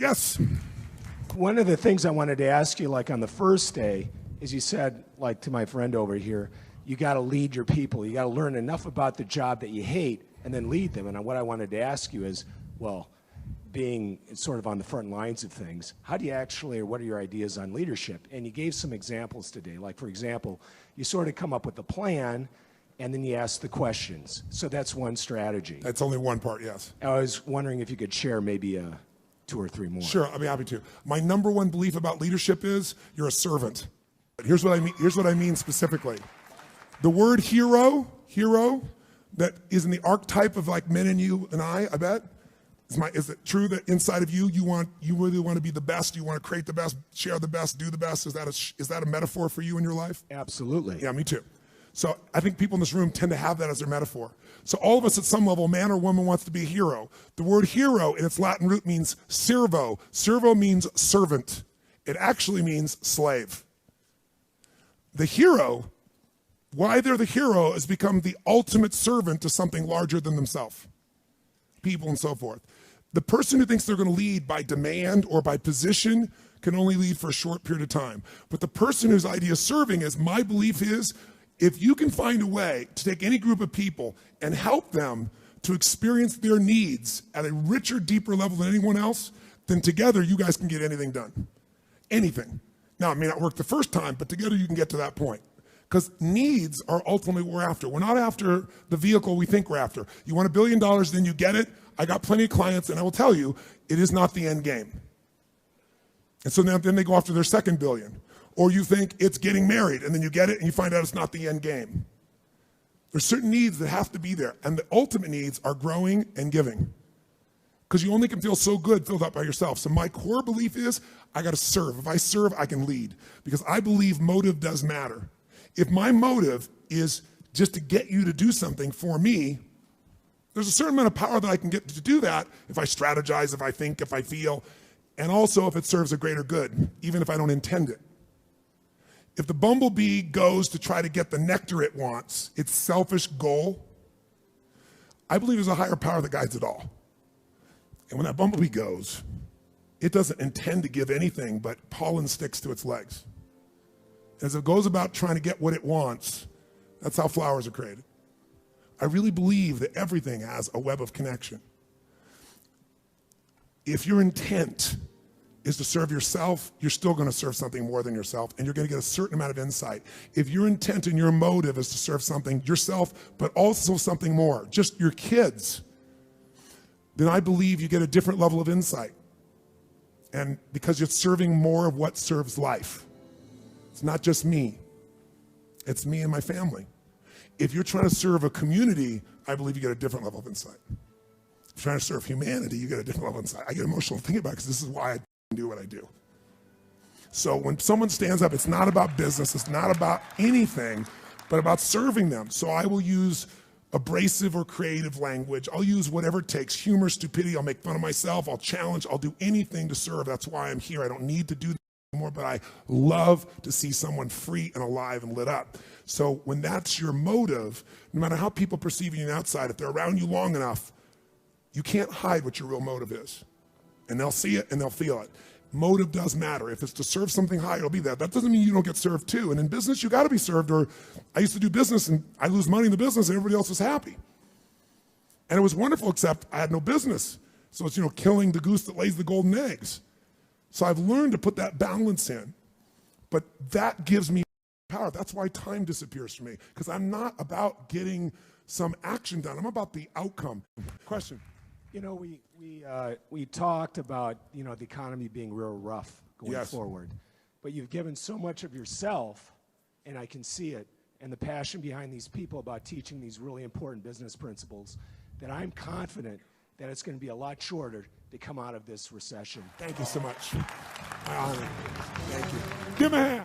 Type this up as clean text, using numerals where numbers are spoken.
Yes. One of the things I wanted to ask you, like on the first day, is you said, like to my friend over here, you got to lead your people. You got to learn enough about the job that you hate and then lead them. And what I wanted to ask you is, well, being sort of on the front lines of things, how do you actually, or what are your ideas on leadership? And you gave some examples today. Like, for example, you sort of come up with a plan, and then you ask the questions. So that's one strategy. That's only one part, yes. I was wondering if you could share maybe 2 or 3 more. Sure, I'll be happy to. My number one belief about leadership is you're a servant. Here's what I mean specifically. The word hero, that is in the archetype of like men and you and I bet. Is it true that inside of you, you really want to be the best? You want to create the best, share the best, do the best? Is that a metaphor for you in your life? Absolutely. Yeah, me too. So I think people in this room tend to have that as their metaphor. So all of us at some level, man or woman wants to be a hero. The word hero in its Latin root means servo. Servo means servant. It actually means slave. The hero, why they're the hero, is become the ultimate servant to something larger than themselves, people and so forth. The person who thinks they're going to lead by demand or by position can only lead for a short period of time. But the person whose idea of serving is, my belief is, if you can find a way to take any group of people and help them to experience their needs at a richer, deeper level than anyone else, then together you guys can get anything done. Anything. Now, it may not work the first time, but together you can get to that point. Because needs are ultimately what we're after. We're not after the vehicle we think we're after. You want $1 billion, then you get it. I got plenty of clients, and I will tell you, it is not the end game. And so then they go after their second billion. Or you think it's getting married, and then you get it, and you find out it's not the end game. There's certain needs that have to be there, and the ultimate needs are growing and giving. Because you only can feel so good filled up by yourself. So my core belief is, I got to serve. If I serve, I can lead. Because I believe motive does matter. If my motive is just to get you to do something for me, there's a certain amount of power that I can get to do that if I strategize, if I think, if I feel, and also if it serves a greater good, even if I don't intend it. If the bumblebee goes to try to get the nectar it wants, its selfish goal, I believe there's a higher power that guides it all. And when that bumblebee goes, it doesn't intend to give anything but pollen sticks to its legs. As it goes about trying to get what it wants, that's how flowers are created. I really believe that everything has a web of connection. If your intent is to serve yourself, you're still going to serve something more than yourself, and you're going to get a certain amount of insight. If your intent and your motive is to serve something, yourself, but also something more, just your kids, then I believe you get a different level of insight. And because you're serving more of what serves life. It's not just me. It's me and my family. If you're trying to serve a community, I believe you get a different level of insight. If you're trying to serve humanity, you get a different level of insight. I get emotional thinking about it because this is why I do what I do. So when someone stands up, it's not about business, it's not about anything, but about serving them. So I will use abrasive or creative language. I'll use whatever it takes, humor, stupidity. I'll make fun of myself. I'll challenge. I'll do anything to serve. That's why I'm here. I don't need to do that anymore, but I love to see someone free and alive and lit up. So when that's your motive, no matter how people perceive you on the outside, if they're around you long enough, you can't hide what your real motive is. And they'll see it and they'll feel it. Motive does matter. If it's to serve something higher, it'll be that. That doesn't mean you don't get served too. And in business, you got to be served. Or I used to do business and I lose money in the business and everybody else was happy. And it was wonderful, except I had no business. So it's, killing the goose that lays the golden eggs. So I've learned to put that balance in. But that gives me power. That's why time disappears for me. Because I'm not about getting some action done. I'm about the outcome. Question. We talked about, the economy being real rough going forward. But you've given so much of yourself, and I can see it, and the passion behind these people about teaching these really important business principles, that I'm confident that it's going to be a lot shorter to come out of this recession. Thank you so much. My honor. Thank you. Give him a hand.